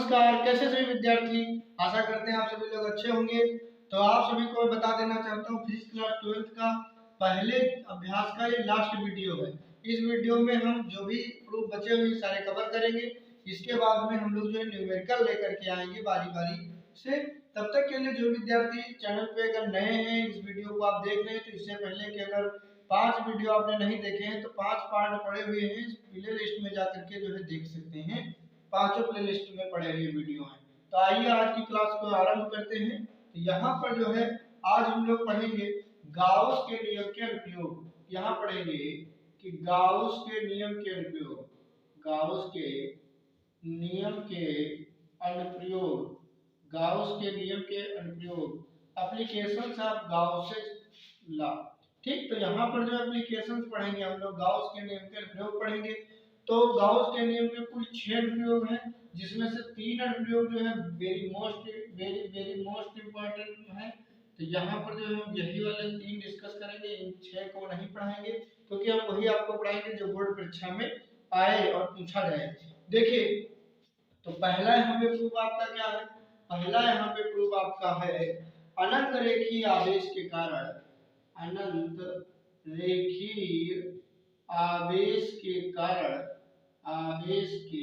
नमस्कार, कैसे सभी विद्यार्थी। आशा करते हैं आप सभी लोग अच्छे होंगे। तो आप सभी को बता देना चाहता हूँ फिजिक्स क्लास 12th का पहले अभ्यास का ये लास्ट वीडियो है। इस वीडियो में हम जो भी प्रूफ बचे हुए सारे कवर करेंगे। इसके बाद में हम लोग जो है न्यूमेरिकल लेकर के आएंगे बारी बारी से। तब तक के लिए जो विद्यार्थी चैनल पे अगर नए हैं, इस वीडियो को आप देख रहे हैं, तो इससे पहले कि अगर 5 वीडियो आपने नहीं देखे हैं तो 5 पार्ट पड़े हुए हैं, प्ले लिस्ट में जाकर के जो है देख सकते हैं। पांचों प्लेलिस्ट में पड़े हुए वीडियो हैं। तो आइए आज की क्लास को आरंभ करते हैं। तो यहाँ पर जो है आज हम लोग पढ़ेंगे गाउस के नियम के अनुप्रयोग। यहाँ पढ़ेंगे कि गाउस के नियम के अनुप्रयोग, गाउस के नियम के अनुप्रयोग, गाउस के नियम के अनुप्रयोग, एप्लीकेशंस ऑफ गाउसेस लॉ। ठीक, तो यहाँ पर जो एप्लीकेशंस पढ़ेंगे हम लोग, गाउस के नियम के अनुप्रयोग पढ़ेंगे। तो गाउस के नियम के कुल 6 अनुप्रयोग हैं, जिसमें से 3 अनुप्रयोग जो है वेरी मोस्ट इम्पोर्टेंट है। तो यहाँ पर जो है हम यही वाले 3 डिस्कस करेंगे, इन 6 को नहीं पढ़ाएंगे, क्योंकि हम वही आपको पढ़ाएंगे जो बोर्ड परीक्षा में आए और पूछा जाए। देखिए, तो पहला यहाँ पे प्रूफ आपका क्या है? पहला यहाँ पे प्रूफ आपका है अनंत रेखीय आवेश के कारण, अनंत रेखीय आवेश के कारण, आवेश के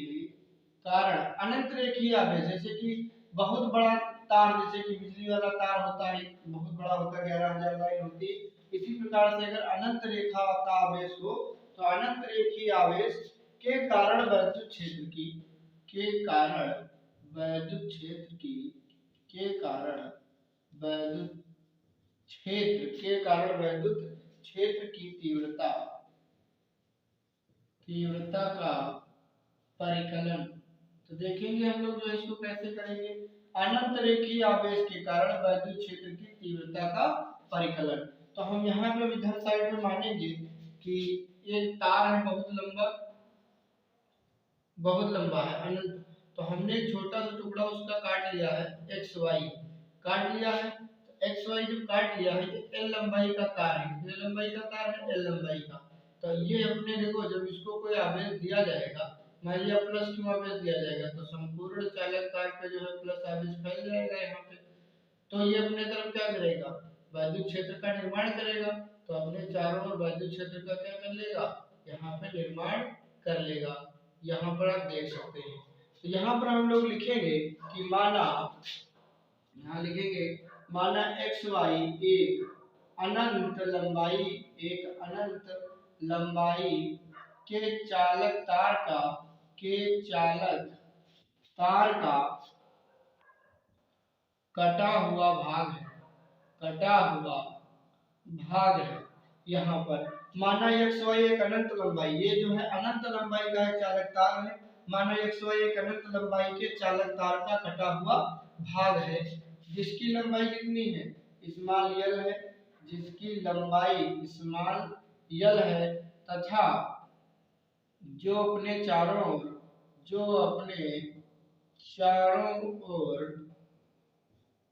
कारण, अनंत रेखीय आवेश, जैसे कि बहुत बड़ा तार, जैसे कि बिजली वाला तार होता है, बहुत बड़ा होता है, 11,000 लाइन होती है। इसी प्रकार से अगर अनंत रेखा का आवेश हो तो अनंत रेखीय आवेश के कारण वैद्युत क्षेत्र की, के कारण वैद्युत क्षेत्र की, के कारण वैद्युत क्षेत्र, के कारण वैद्युत क्षेत्र की तीव्रता, तीव्रता का परिकलन। तो देखेंगे हम लोग जो इसको कैसे करेंगे। अनंत रेखीय आवेश के कारण वैद्युत क्षेत्र की तीव्रता का परिकलन। तो हम यहाँ पे इधर साइड में मानेंगे कि एक तार है, बहुत लंबा है, अनंत। तो हमने एक छोटा सा टुकड़ा उसका काट लिया है, एक्स वाई काट लिया है। तो एक्स वाई जब काट लिया है, एल लंबाई का तार है, कितने लंबाई का तार है? एल लंबाई का। तो ये अपने देखो, जब इसको कोई आवेश दिया जाएगा, मान लिया प्लस क्यू आवेश दिया जाएगा, तो संपूर्ण चालक तार पे जो है प्लस आवेश फैल जाएगा यहाँ पे। तो ये अपने तरफ क्या करेगा? वैद्युत क्षेत्र का निर्माण करेगा। तो अपने चारों ओर वैद्युत क्षेत्र का क्या कर लेगा? यहाँ पे निर्माण कर लेगा। यहाँ पर आप देख सकते हैं। तो यहाँ पर हम लोग लिखेंगे कि माना, यहाँ लिखेंगे माना एक्स वाई एक अनंत लंबाई, एक अनंत लंबाई के चालक तार का, के चालक तार का कटा हुआ भाग है, कटा हुआ भाग है। यहाँ पर माना एक्स वाई एक अनंत लंबाई, ये जो है अनंत लंबाई का है चालक तार है। माना एक्स वाई एक अनंत लंबाई के चालक तार का कटा हुआ भाग है, जिसकी लंबाई कितनी है? स्मॉल यल है, जिसकी लंबाई स्मॉल यल है, तथा जो अपने चारों ओर, जो अपने चारों ओर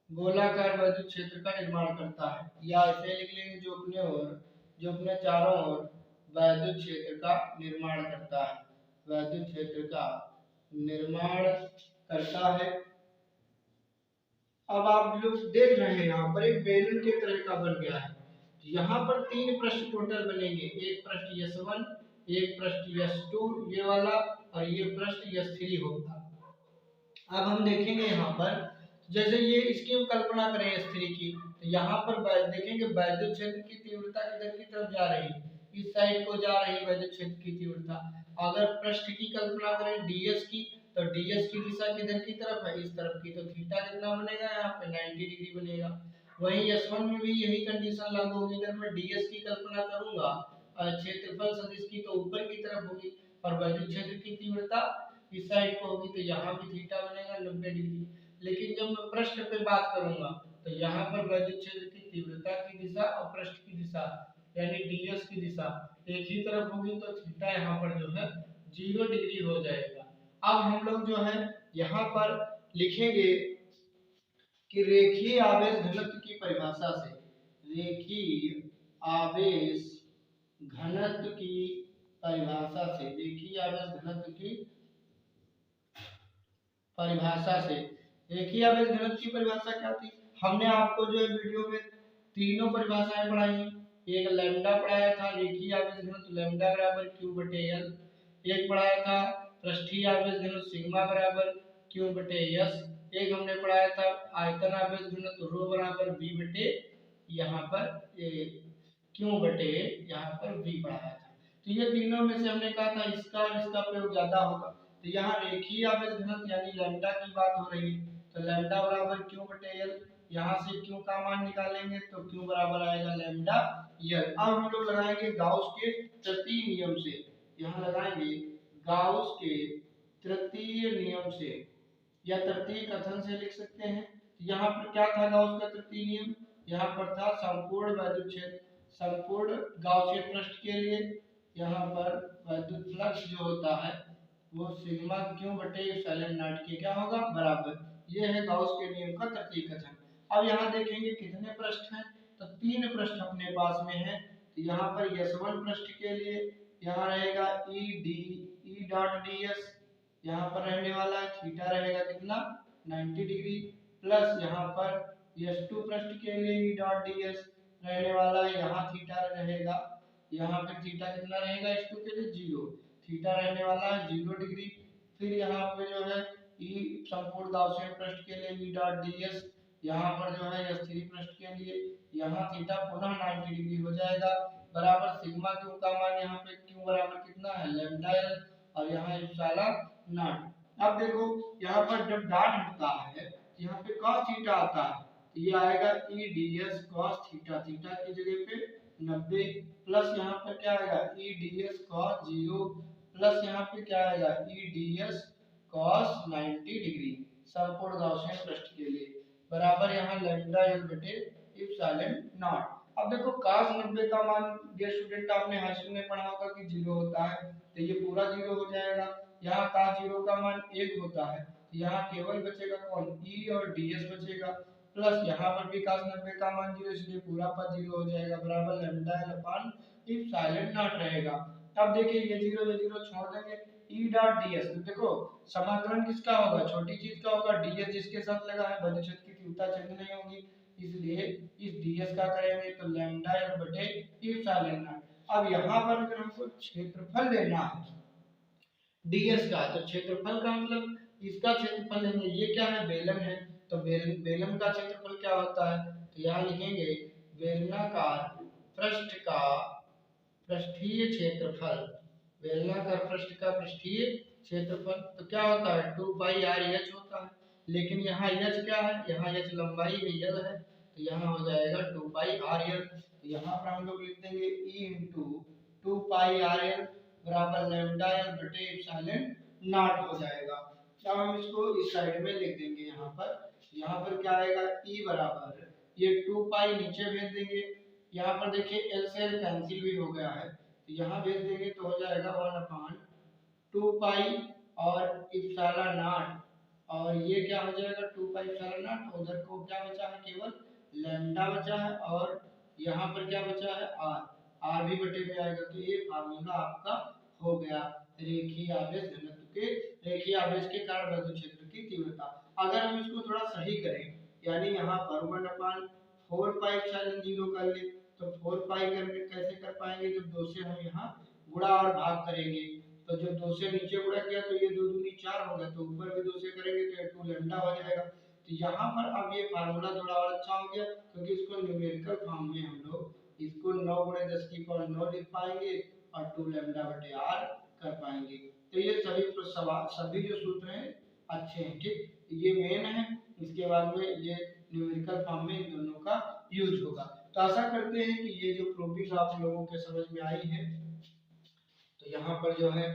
गोलाकार वैद्युत क्षेत्र का निर्माण करता है। या ऐसे लिख लेंगे, जो अपने ओर, जो अपने चारों ओर वैद्युत क्षेत्र का निर्माण करता है, वैद्युत क्षेत्र का निर्माण करता है। अब आप लोग देख रहे हैं यहाँ पर एक बेलन के तरह का बन गया है। यहाँ पर 3 पृष्ठ टोटल बनेंगे, एक पृष्ठ S1, एक पृष्ठ S2 ये वाला, और ये पृष्ठ S3 होगा। अब हम देखेंगे यहाँ पर, जैसे ये इसकी हम कल्पना करें S3 की, तो यहाँ पर देखेंगे वैद्युत क्षेत्र की तीव्रता किधर की तरफ जा रही है? इस साइड को जा रही है वैद्युत क्षेत्र की तीव्रता। अगर पृष्ठ की कल्पना करें ds की, तो ds की दिशा किधर की तरफ है? इस तरफ की। तो थीटा कितना बनेगा? यहाँ पे 90 डिग्री बनेगा। वहीं S1 में भी यही कंडीशन लागू होगी। अगर मैं ds की कल्पना करूंगा क्षेत्रफल सदिश की, तो ऊपर की तरफ होगी, और वैद्युत क्षेत्र की तीव्रता इस साइड को होगी, तो यहाँ भी थीटा बनेगा 90 डिग्री। लेकिन जब मैं पृष्ठ पे बात करूंगा, तो यहाँ पर वैद्युत क्षेत्र की तीव्रता की दिशा और पृष्ठ की दिशा यानी ds की दिशा एक ही तरफ होगी, तो थीटा यहाँ पर जो है 0 डिग्री हो जाएगा। अब हम लोग जो है यहाँ पर लिखेंगे कि रेखीय आवेश घनत्व की परिभाषा से, रेखीय आवेश घनत्व की परिभाषा से, रेखीय आवेश घनत्व की परिभाषा से। रेखीय आवेश घनत्व की परिभाषा क्या थी? हमने आपको जो है वीडियो में तीनों परिभाषाएं पढ़ाई हैं। एक लैम्डा पढ़ाया था रेखीय आवेश घनत्व लैम्डा बराबर क्यू बटे एल, एक पढ़ाया था पृष्ठीय आवेश घनत्व सिग्मा बराबर क्यू बटे एस, एक हमने पढ़ाया था आयतन आवेश घनत्व रो बराबर बी बटे यहाँ पर क्यू बटे यहाँ पर बी पढ़ाया था। तो ये तीनों में से हमने कहा था इसका और इसका प्रयोग ज्यादा होगा। तो यहाँ रेखीय आवेश घनत्व यानी लैम्डा की बात हो रही है, तो लैम्डा बराबर क्यू बटे एल, यहाँ से क्यू का मान निकालेंगे तो क्यू बराबर आएगा लैम्डा एल। अब हम लोग लगाएंगे गाउस के तृतीय नियम से, यहाँ लगाएंगे गाउस के तृतीय नियम से या तृतीय कथन से लिख सकते हैं। यहाँ पर क्या था गाउस का तृतीय नियम? यहाँ पर था संपूर्ण वैद्युत क्षेत्र, संपूर्ण गाउसियन पृष्ठ के लिए यहाँ पर वैद्युत फ्लक्स जो होता है वो सिग्मा क्यू बटे एप्सिलॉन नॉट के क्या होगा बराबर। ये है गाउस के नियम का तृतीय कथन। अब यहाँ देखेंगे कितने पृष्ठ हैं, तो 3 पृष्ठ अपने पास में है। तो यहाँ पर S1 पृष्ठ के लिए यहाँ रहेगा ई डॉट डी एस, यहाँ पर रहने वाला है थीटा रहेगा कितना 90 डिग्री, प्लस यहाँ पर S2 पृष्ठ के लिए ई डॉट डी एस रहने वाला है, यहाँ थीटा रहेगा, यहाँ पर थीटा कितना रहेगा S2 के लिए 0, थीटा रहने वाला है 0 डिग्री। फिर यहाँ पे जो है ई संपूर्ण गाउसियन पृष्ठ के लिए ई डॉट डी एस, यहाँ पर जो है S3 पृष्ठ के लिए यहाँ थीटा पुनः 90 डिग्री हो जाएगा बराबर सिग्मा क्यू का मान यहाँ पे क्यू बराबर कितना है लैम्डा एल और यहाँ एप्सिलॉन नॉट। अब देखो यहाँ पर जब डॉट हटता है यहाँ पे cos थीटा आता है, तो ये आएगा E D S cos theta, theta की जगह पे 90, प्लस यहाँ पर क्या आएगा E D S cos 0, plus यहाँ पे क्या आएगा E D S cos 90 degree संपूर्ण गाउसियन पृष्ठ के लिए बराबर यहाँ लैम्डा एल बटे एप्सिलॉन नॉट। अब देखो cos 90 का मान डियर स्टूडेंट आपने हाई स्कूल में पढ़ा होगा कि 0 होता है, तो ये पूरा 0 हो जाएगा। यहाँ cos 0 का मान 1 होता है, तो यहाँ केवल बचेगा कौन e और ds बचेगा, प्लस यहाँ पर भी cos 90 का मान 0 इसलिए पूरा पद 0 हो जाएगा बराबर lambda L upon epsilon not रहेगा। अब देखिए ये 0 छोड़ देंगे e डॉट ds, तो देखो समाकलन किसका होगा छोटी चीज का होगा, ds जिसके साथ लगा है वैद्युत क्षेत्र की तीव्रता चेंज नहीं होगी, इसलिए इस ds का करेंगे तो लैम्डा एल बटे एप्सिलॉन नॉट। अब यहाँ पर अगर हमको क्षेत्रफल लेना है ds का, तो क्षेत्रफल का मतलब इसका क्षेत्रफल लेंगे, ये क्या है बेलन है, तो बेलन का क्षेत्रफल क्या होता है, तो यहाँ लिखेंगे बेलनाकार पृष्ठ का पृष्ठीय क्षेत्रफल, बेलनाकार पृष्ठ का पृष्ठीय क्षेत्रफल तो क्या होता है 2 पाई आर एच होता है, लेकिन यहाँ एच क्या है, यहाँ एच लंबाई है यल है, तो यहाँ हो जाएगा 2 पाई आर एल, तो यहाँ पर हम लोग लिख देंगे ई इंटू 2 पाई आर एल बराबर लैम्डा एल बटे एप्सिलॉन नॉट हो जाएगा। अब हम इसको इस साइड में लिख देंगे, यहाँ पर क्या आएगा ई बराबर ये 2 पाई नीचे भेज देंगे, यहाँ पर देखिए एल से एल कैंसिल भी हो गया है, तो यहाँ भेज देंगे तो हो जाएगा 1/2 पाई और एप्सिलॉन नॉट, और ये क्या हो जाएगा 2 पाई एप्सिलॉन नॉट, उधर को क्या बचा है केवल लैम्डा बचा है और यहाँ पर क्या बचा है आर भी बटे में आएगा। तो ये फार्मूला आपका हो गया रेखीय आवेश घनत्व के, रेखीय आवेश के कारण वैद्युत क्षेत्र की तीव्रता। अगर हम इसको थोड़ा सही करें यानी यहाँ पर 1/4 पाई एप्सिलॉन 0 कर ले, तो 4 पाई करके कैसे कर पाएंगे, जब 2 से हम यहाँ गुणा और भाग करेंगे, तो जब 2 से नीचे गुणा किया तो ये 2 दूनी 4 हो गया, तो ऊपर भी 2 से करेंगे तो ये 2 लैम्डा हो जाएगा। तो यहाँ पर अब ये फार्मूला थोड़ा और अच्छा हो गया, क्योंकि इसको न्यूमेरिकल फॉर्म में हम लोग इसको 9 × 10⁹ लिख पाएंगे और 2 लैम्डा बटे आर कर पाएंगे। तो ये सभी जो सूत्र हैं अच्छे हैं, ठीक, ये मेन है, इसके बाद में ये न्यूमेरिकल फॉर्म में इन दोनों का यूज होगा। तो आशा करते हैं कि ये जो प्रोपर्टीज आप लोगों के समझ में आई है। तो यहाँ पर जो है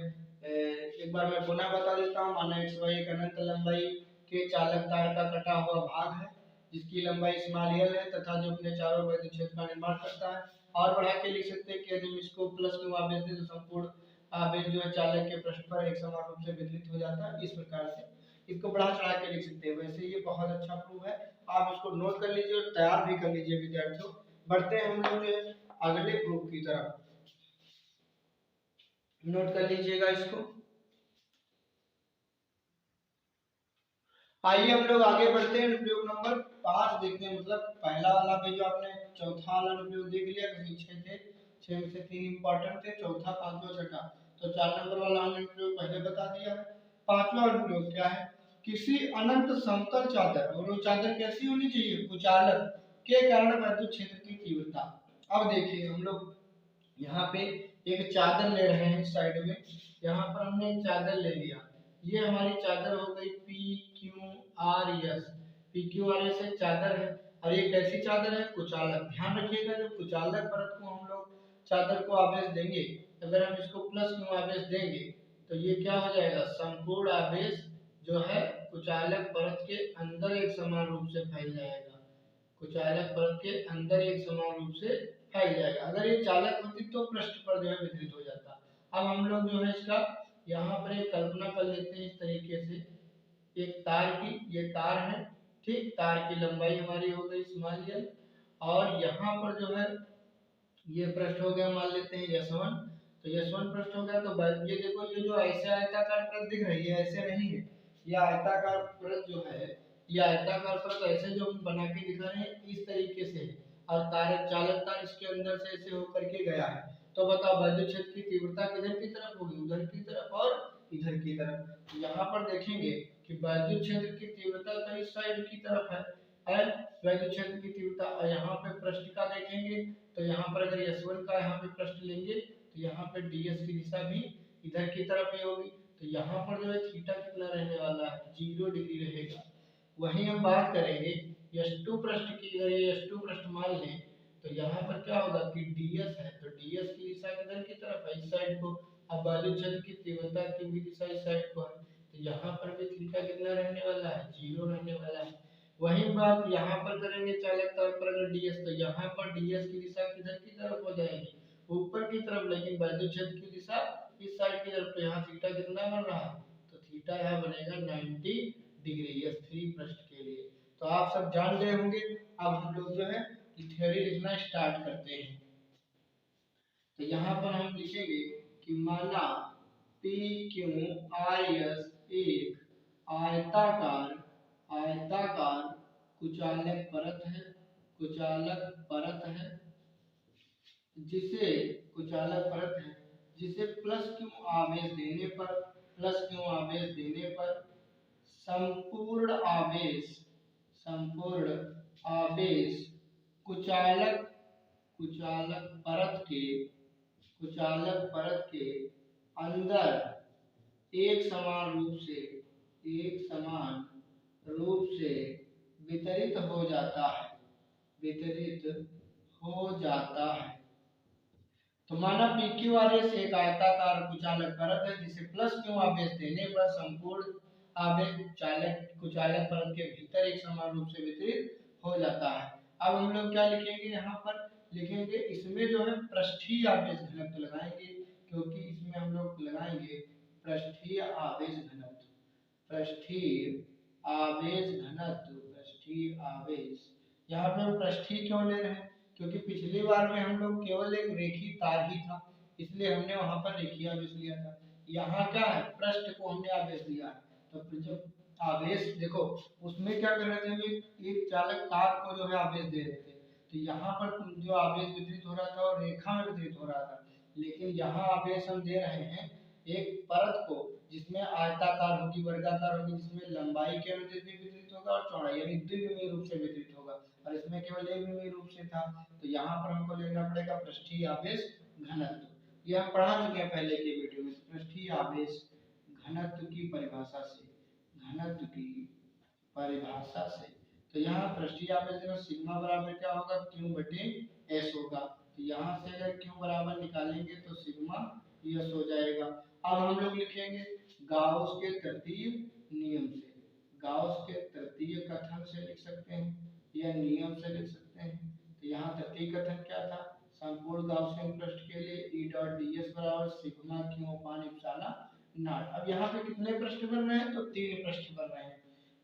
एक बार मैं पुनः बता देता हूँ, माना xy एक अनंत लंबाई के चालक तार का कटा हुआ भाग है जिसकी लंबाई स्मॉल l है तथा जो अपने चारों वैद्युत क्षेत्र का निर्माण करता है। और बढ़ा के लिख सकते हैं कि यदि हम इसको प्लस में आवेश दें तो संपूर्ण आवेश जो है चालक के पृष्ठ पर एक समान रूप से वितरित हो जाता है। इस प्रकार से इसको बढ़ा चढ़ा के लिख सकते हैं। वैसे ये बहुत अच्छा प्रूफ है, आप इसको नोट कर लीजिए और तैयार भी कर लीजिए विद्यार्थियों। बढ़ते हैं हम लोग जो है अगले प्रूफ की तरफ, नोट कर लीजिएगा इसको। आइए हम लोग आगे बढ़ते हैं। अनुप्रयोग नंबर 5 देखते हैं। मतलब पहला वाला भी जो आपने चौथा वाला अनुप्रयोग देख लिया, क्योंकि 6 थे, 6 में से 3 इंपॉर्टेंट थे, चौथा, पांचवा, छठा। तो 4 नंबर वाला हमने अनुप्रयोग पहले बता दिया है। पांचवा अनुप्रयोग क्या है? किसी अनंत समतल चादर, और वो चादर कैसी होनी चाहिए? कुचालक के कारण विद्युत क्षेत्र की तीव्रता। अब देखिए हम लोग यहाँ पे एक चादर ले रहे हैं साइड में। यहाँ पर हमने एक चादर ले लिया। ये हमारी चादर हो गई P Q R S. P Q R S एक चादर है, और ये कैसी चादर है? कुचालक। ध्यान रखिएगा, जब कुचालक परत को हम लोग चादर को आवेश देंगे, अगर हम इसको प्लस क्यू आवेश देंगे तो ये क्या हो जाएगा? संपूर्ण आवेश जो है कुचालक परत के अंदर एक समान रूप से फैल जाएगा। कुचालक परत के अंदर एक समान रूप से फैल जाएगा। अगर ये चालक होती तो पृष्ठ पर जो है वितरित हो जाता। अब हम लोग जो है इसका यहाँ पर एक कल्पना कर लेते हैं इस तरीके से। एक तार की, ये तार है, ठीक, तार की लंबाई हमारी हो गई स्मॉल एल, और यहाँ पर जो है ये पृष्ठ हो गया, मान लेते हैं S1। तो S1 पृष्ठ हो गया। तो ये देखो, ये जो ऐसे आयताकार परत दिख रही है, ऐसे नहीं है। ये आयताकार परत जो है, ये आयताकार परत ऐसे जो हम बना के दिखा रहे हैं इस तरीके से है, और तार चालक तार इसके अंदर से ऐसे होकर के गया है। तो बताओ विद्युत क्षेत्र की तीव्रता किधर की तरफ होगी? उधर की तरफ और इधर की तरफ। यहाँ पर देखेंगे कि विद्युत क्षेत्र की तीव्रता तो इस साइड की तरफ है विद्युत क्षेत्र की तीव्रता। और यहाँ पे पृष्ठ का देखेंगे तो यहाँ पर अगर S1 का यहाँ पे पृष्ठ लेंगे तो यहाँ पे ds की दिशा भी इधर की तरफ ही होगी। तो यहाँ पर जो है थीटा कितना रहने वाला है? 0 डिग्री रहेगा। वहीं हम बात करेंगे S2 पृष्ठ की। अगर ये S2 पृष्ठ मान लें तो यहाँ पर क्या होगा कि ds है, तो ds की दिशा किधर की तरफ है? इस साइड को। अब विद्युत क्षेत्र की तीव्रता की भी दिशा इस साइड को है, तो यहाँ पर भी थीटा कितना रहने वाला है? 0 रहने वाला है। वही बात यहाँ पर करेंगे चालक तार पर अगर ds, तो यहाँ पर ds की दिशा किधर की तरफ हो जाएगी? ऊपर की तरफ। लेकिन विद्युत क्षेत्र की दिशा इस साइड की तरफ, तो यहाँ थीटा कितना बन रहा है? तो थीटा यहाँ बनेगा 90 डिग्री S3 पृष्ठ के लिए। तो आप सब जान गए होंगे। अब हम लोग जो है थ्योरी लिखना स्टार्ट करते हैं। तो यहाँ पर हम लिखेंगे कि माना पी क्यू आर एस एक आयताकार आयताकार कुचालक परत है। कुचालक परत है जिसे कुचालक परत है जिसे प्लस क्यू आवेश देने पर, प्लस क्यू आवेश देने पर संपूर्ण आवेश, संपूर्ण आवेश कुचालक कुचालक परत के, कुचालक परत के अंदर एक समान रूप से, एक समान रूप से वितरित हो जाता है, वितरित हो जाता है। तो माना PQRS एक आयताकार कुचालक परत है जिसे प्लस क्यू आवेश देने पर संपूर्ण आवेश चालक कुचालक परत के भीतर एक समान रूप से वितरित हो जाता है। अब हम लोग क्या लिखेंगे? यहाँ पर लिखेंगे इसमें जो है पृष्ठीय आवेश घनत्व लगाएंगे, क्योंकि इसमें हम लोग लगाएंगे पृष्ठीय आवेश घनत्व। पृष्ठीय आवेश घनत्व, पृष्ठीय आवेश। यहाँ पे हम पृष्ठीय क्यों ले रहे हैं? क्योंकि पिछली बार में हम लोग केवल एक रेखीय तार ही था, इसलिए हमने वहां पर रेखीय आवेश लिया था। यहाँ क्या है? पृष्ठ को हमने आवेश दिया है। तो फिर जब आवेश देखो, उसमें क्या कर रहे थे हम? एक चालक तार को जो है आवेश दे रहे थे, तो यहाँ पर जो आवेश वितरित हो रहा था और रेखा में वितरित हो रहा था। लेकिन यहाँ आवेश हम दे रहे हैं एक परत को जिसमें आयताकार होगी, वर्गाकार होगी, जिसमें लंबाई के अनुदिश भी वितरित होगा और चौड़ाई यानी द्विविमीय रूप से वितरित होगा, और इसमें केवल एक विमीय रूप से था। तो यहाँ पर हमको लेना पड़ेगा पृष्ठीय आवेश घनत्व। ये हम पढ़ा चुके हैं पहले के वीडियो में। पृष्ठीय आवेश घनत्व की परिभाषा से, घनत्व की परिभाषा से। तो यहाँ पृष्ठीय आवेश देखो सिग्मा बराबर क्या होगा? Q बटे S होगा। तो यहाँ से अगर Q बराबर निकालेंगे तो सिग्मा S हो जाएगा। अब हम लोग लिखेंगे गाउस के तृतीय नियम से, गाउस के तृतीय कथन से लिख सकते हैं या नियम से लिख सकते हैं। तो यहाँ तृतीय कथन क्या था? संपूर्ण गाउसियन पृष्ठ के लिए E डॉट ds बराबर sigma Q upon epsilon not. अब यहाँ पे कितने पृष्ठ बन रहे हैं? तो 3 पृष्ठ बन रहे हैं।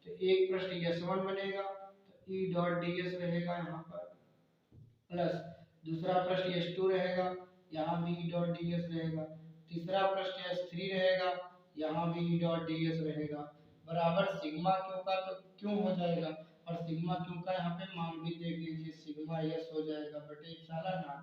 तो एक पृष्ठ S1 बनेगा, तो E डॉट ds रहेगा यहाँ पर, प्लस दूसरा पृष्ठ S2 रहेगा, यहाँ भी E डॉट ds रहेगा। तीसरा पृष्ठ S3 रहेगा, यहाँ भी E डॉट ds रहेगा। बराबर सिग्मा क्यू का तो क्यों हो जाएगा, और सिग्मा क्यू का यहाँ पे मान भी देख लीजिए, सिग्मा एस हो जाएगा बटे epsilon not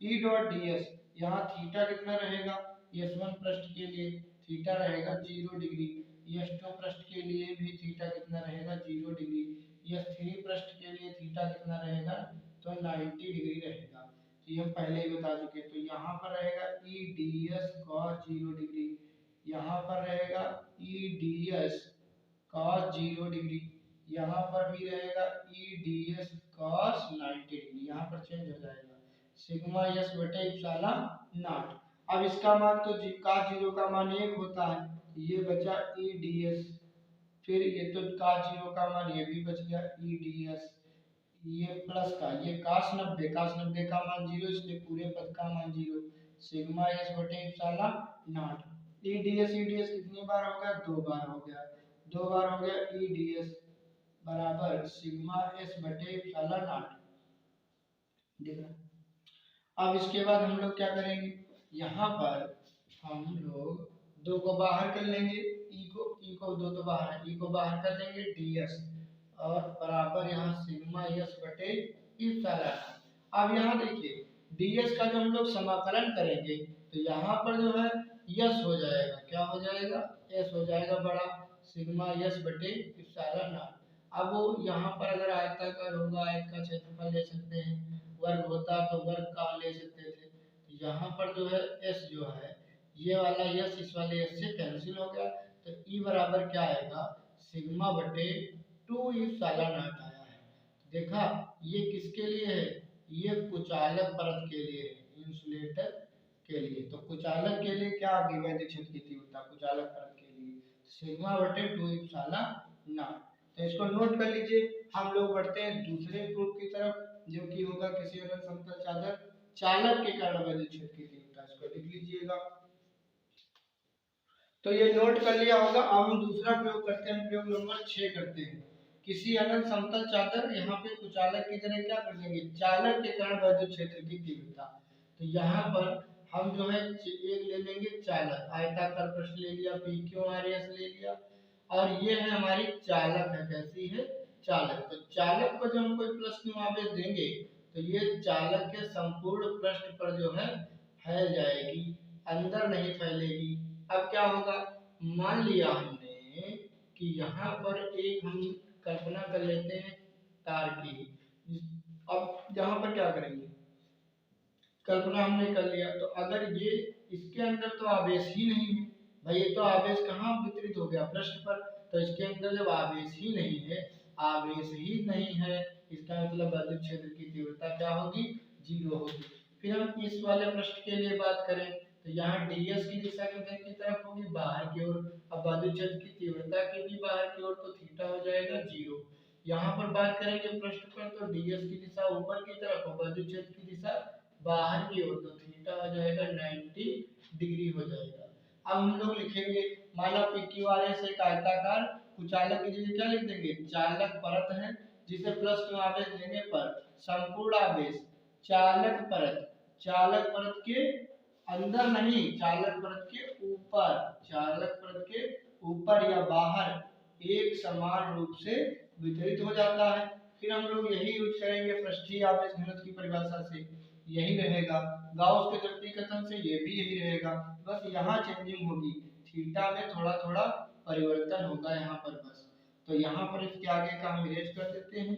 E dot D S. यहाँ थीटा कितना रहेगा, एस वन पृष्ठ के लिए थीटा रहेगा 0 डिग्री, एस टू पृष्ठ के लिए भी थीटा कितना रहेगा 0 डिग्री, एस थ्री पृष्ठ के लिए थीटा कितना रहेगा तो 90 डिग्री रहेगा। तो ये हम पहले ही बता चुके। तो यहाँ पर रहेगा E D S cos 0 degree, यहाँ पर रहेगा E D S cos 0 degree, यहाँ पर भी रहेगा E D S cos 90 degree, यहाँ पर चेंज हो जाएगा सिग्मा एस बटे इप्सिलॉन नॉट। अब इसका मान तो cos 0 का मान 1 होता है, ये बचा ई डी एस, फिर ये तो cos 0 का मान ये भी बच गया ई डी एस, ये प्लस का ये cos 90 का मान 0, इसलिए पूरे पद का मान 0, सिग्मा एस बटे epsilon not. E D S कितनी बार हो गया, 2 बार हो गया, 2 बार हो गया ई डी एस बराबर सिग्मा एस बटे इप्सिलॉन नॉट। देख रहे। अब इसके बाद हम लोग क्या करेंगे, यहाँ पर हम लोग 2 को बाहर कर लेंगे, ई को 2 तो बाहर है, ई को बाहर कर लेंगे डी एस और बराबर यहाँ सिग्मा एस बटे इप्सिलॉन। अब यहाँ देखिए ds का जो हम लोग समाकलन करेंगे तो यहाँ पर जो है यस हो जाएगा, क्या हो जाएगा एस हो जाएगा बड़ा सिग्मा यस बटे इप्सिलॉन नॉट। अब वो यहाँ पर अगर आयताकार होगा आयत का क्षेत्रफल ले सकते हैं, वर्ग होता तो वर्ग का ले सकते थे। तो यहाँ पर जो है एस जो है ये वाला यस इस वाले एस से कैंसिल हो गया, तो ई बराबर क्या आएगा सिग्मा बटे 2 इप्सिलॉन नॉट आया है। देखा ये किसके लिए है, ये कुचालक परत के लिए है, इंसुलेटर के लिए। तो कुचालक के लिए क्या आ गई वैद्युत क्षेत्र की तीव्रता कुचालक परत के लिए सिग्मा बटे 2 इप्सिलॉन नॉट। तो इसको नोट कर लीजिए। हम लोग बढ़ते हैं दूसरे प्रूफ की तरफ जो कि होगा किसी अनंत समतल चादर चालक के कारण वैद्युत क्षेत्र की तीव्रता, इसको लिख लीजिएगा। तो ये नोट कर लिया होगा। अब हम दूसरा प्रयोग करते हैं, प्रयोग नंबर 6 करते हैं। किसी अनंत समतल चादर, यहाँ पे कुचालक की तरह क्या कर देंगे चालक के कारण वैद्युत क्षेत्र की तीव्रता। तो यहाँ पर हम जो है एक ले लेंगे चालक, आयताकार पृष्ठ ले लिया, पी क्यू आर एस ले लिया, और ये है हमारी चालक है, कैसी है चालक। तो चालक को जब हम कोई प्लस क्यू आवेश देंगे तो ये चालक के संपूर्ण पृष्ठ पर जो है फैल जाएगी, अंदर नहीं फैलेगी। अब क्या होगा, मान लिया हमने कि यहाँ पर एक हम कल्पना कर लेते हैं तार की। अब यहाँ पर क्या करेंगे, कल्पना हमने कर लिया, तो अगर ये इसके अंदर तो आवेश ही नहीं है भाई, ये तो आवेश कहाँ वितरित हो गया पृष्ठ पर, तो इसके अंदर जब आवेश ही नहीं है, आवेश ही नहीं है, इसका मतलब वैद्युत क्षेत्र की तीव्रता क्या होगी 0 होगी। फिर हम इस वाले पृष्ठ के लिए बात करें तो यहाँ ds की दिशा की तरफ होगी बाहर की ओर, अब वैद्युत क्षेत्र की तीव्रता की भी बाहर की ओर, तो थीटा हो जाएगा 0। यहाँ पर बात करेंगे पृष्ठ पर तो ds की दिशा ऊपर की तरफ और वैद्युत क्षेत्र की दिशा बाहर की ओर, तो थीटा हो जाएगा 90 डिग्री हो जाएगा। अब हम लोग लिखेंगे, माना PQRS एक आयताकार कुचालक की जगह क्या लिख देंगे चालक परत है, जिसे प्लस क्यू आवेश देने पर संपूर्ण आवेश चालक परत के अंदर नहीं, चालक परत के ऊपर, चालक परत के ऊपर या बाहर एक समान रूप से वितरित हो जाता है। फिर हम लोग यही यूज करेंगे पृष्ठीय आवेश घनत्व की परिभाषा से, यही रहेगा गाउस के द्वितीय कथन से, ये भी यही रहेगा, बस यहाँ चेंजिंग होगी, थीटा में थोड़ा थोड़ा परिवर्तन होगा यहाँ पर बस। तो यहाँ पर इसके आगे का हम इरेज कर देते हैं,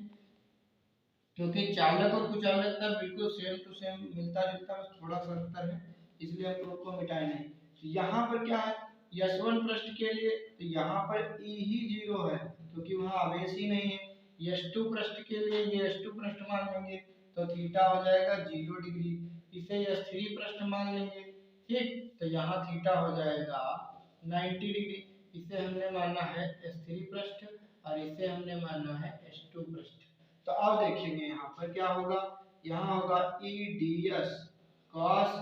क्योंकि चालक और कुचालक का बिल्कुल सेम टू सेम मिलता जुलता, बस थोड़ा सा अंतर है, इसलिए हम प्रूफ को मिटाए नहीं। तो यहाँ पर क्या है यशवन पृष्ठ के लिए, तो यहाँ पर ई ही 0 है क्योंकि वहाँ आवेश ही नहीं है। यश2 पृष्ठ के लिए ये यश2 पृष्ठ मान लेंगे तो थीटा हो जाएगा 0 डिग्री, इसे यश3 पृष्ठ मान लेंगे, ठीक, तो यहाँ थीटा हो जाएगा 90 डिग्री। इसे हमने माना है S3 पृष्ठ और इसे हमने माना है S2 पृष्ठ। तो अब देखेंगे यहाँ पर क्या होगा, यहाँ होगा EDS cos,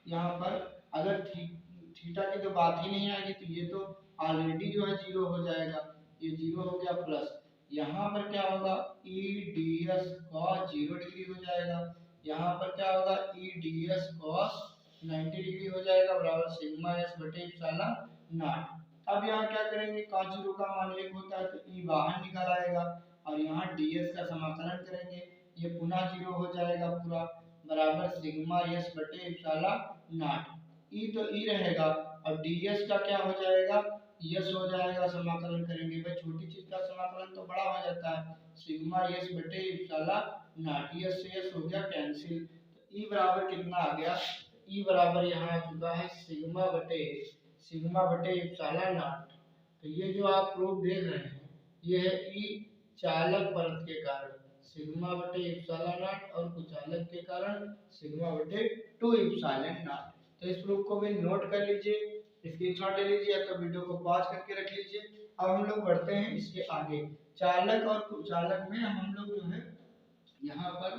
यहाँ पर अगर थीटा की तो बात ही नहीं आएगी तो ये तो ऑलरेडी जो है 0 हो जाएगा, ये 0 हो गया, प्लस यहाँ पर क्या होगा EDS cos 0 डिग्री हो जाएगा, यहाँ पर क्या होगा EDS cos 90 डिग्री हो जाएगा बराबर सिग्मा s बटे इप्सिलॉन नॉट। अब यहाँ क्या करेंगे, cos 0 का मान 1 होता है तो ई बाहर निकल आएगा और यहाँ ds का समाकलन करेंगे, ये पुनः 0 हो जाएगा पूरा, बराबर सिग्मा s बटे एप्सिलॉन नॉट। ई तो ई रहेगा और ds का क्या हो जाएगा, यस हो जाएगा, समाकलन करेंगे भाई, छोटी चीज का समाकलन तो बड़ा हो जाता है, सिग्मा यस बटे एप्सिलॉन नॉट, यस से यस हो गया कैंसिल, तो ई बराबर कितना आ गया, ई बराबर यहाँ आ चुका है सिग्मा बटे एप्सिलॉन नॉट। तो ये जो आप प्रूफ देख रहे हैं ये है ई चालक परत के कारण सिग्मा बटे एप्सिलॉन नॉट और कुचालक के कारण सिग्मा बटे 2 एप्सिलॉन नॉट। तो इस प्रूफ को भी नोट कर लीजिए, स्क्रीनशॉट ले लीजिए या तो वीडियो को पॉज करके रख लीजिए। अब हम लोग बढ़ते हैं इसके आगे, चालक और कुचालक में हम लोग जो है यहाँ पर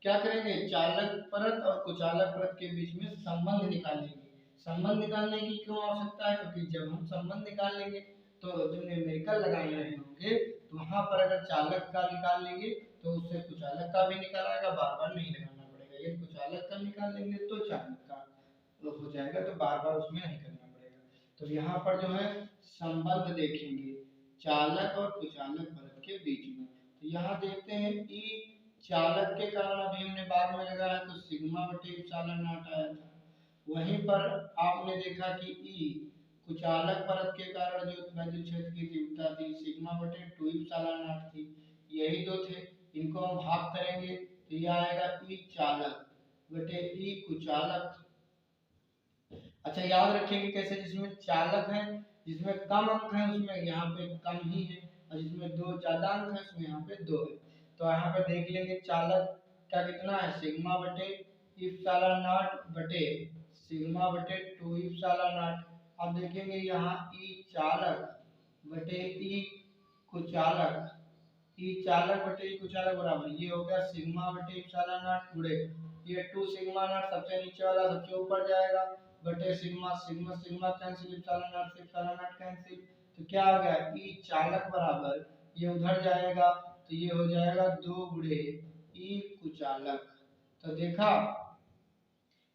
क्या करेंगे, चालक परत और कुचालक परत के बीच में संबंध निकालेंगे। संबंध निकालने की क्यों आवश्यकता है, क्योंकि जब हम संबंध निकाल लेंगे तो जो न्यूमेरिकल लगाए रहे होंगे तो वहां पर अगर चालक का निकाल लेंगे तो उससे कुचालक का भी निकाल आएगा, बार बार नहीं लगाना पड़ेगा। यदि कुचालक का निकाल लेंगे तो चालक का हो जाएगा, तो बार बार उसमें नहीं करना पड़ेगा। तो यहाँ पर जो है संबंध देखेंगे चालक और कुचालक परत के बीच में, तो यहाँ देखते हैं ई चालक के कारण अभी हमने बाद में लगाया तो सिग्मा बटे एप्सिलॉन नॉट आया था, वहीं पर आपने देखा कि ई कुचालक परत के कारण जो विद्युत क्षेत्र की तीव्रता थी सिग्मा बटे 2 एप्सिलॉन नॉट थी, यही दो थे, इनको हम भाग करेंगे तो ये आएगा ई चालक बटे ई कुचालक। अच्छा याद रखेंगे कैसे, जिसमें चालक है जिसमें कम अंक है उसमें यहाँ पे कम ही है, और जिसमें दो ज्यादा अंक है उसमें यहाँ पे दो है। तो यहाँ पे देख लेंगे चालक का कितना है, सिग्मा बटे एप्सिलॉन नॉट बटे सिग्मा बटे 2 एप्सिलॉन नॉट। अब देखेंगे यहाँ ई चालक बटे ई कुचालक, ई चालक बटे ई कुचालक बराबर ये हो गया सिग्मा बटे एप्सिलॉन नॉट गुणे ये 2 सिग्मा नॉट सबसे नीचे वाला सबसे ऊपर जाएगा बटे sigma sigma sigma cancel, epsilon not से एप्सिलॉन नॉट कैंसिल, तो क्या आ गया ई चालक बराबर ये उधर जाएगा तो ये हो जाएगा 2 गुणे ई कुचालक। तो देखा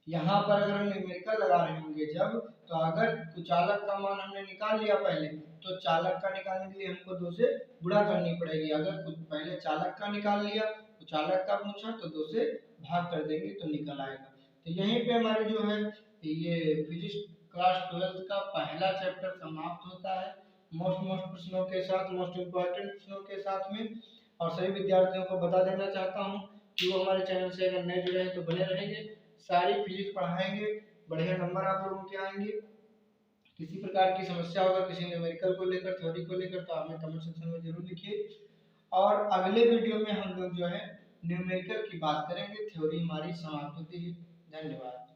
यहाँ पर अगर हम न्यूमेरिकल लगा रहे होंगे जब, तो अगर कुचालक का मान हमने निकाल लिया पहले तो चालक का निकालने के लिए हमको 2 से गुणा करनी पड़ेगी, अगर पहले चालक का निकाल लिया तो चालक का पूछा तो 2 से भाग कर देंगे तो निकल आएगा। तो यहीं पे हमारे जो है ये फिजिक्स क्लास 12 का पहला चैप्टर समाप्त होता है, मोस्ट प्रश्नों के साथ, मोस्ट इम्पोर्टेंट प्रश्नों के साथ में। और सभी विद्यार्थियों को बता देना चाहता हूँ कि वो हमारे चैनल से अगर नए जुड़े हैं तो बने रहेंगे, सारी फिजिक्स पढ़ाएंगे, बढ़िया नंबर आप लोगों के आएंगे। किसी प्रकार की समस्या होगा किसी न्यूमेरिकल को लेकर, थ्योरी को लेकर, तो आप हमें कमेंट सेक्शन में जरूर लिखिए। और अगले वीडियो में हम लोग जो है न्यूमेरिकल की बात करेंगे, थ्योरी हमारी समाप्त होती है। धन्यवाद।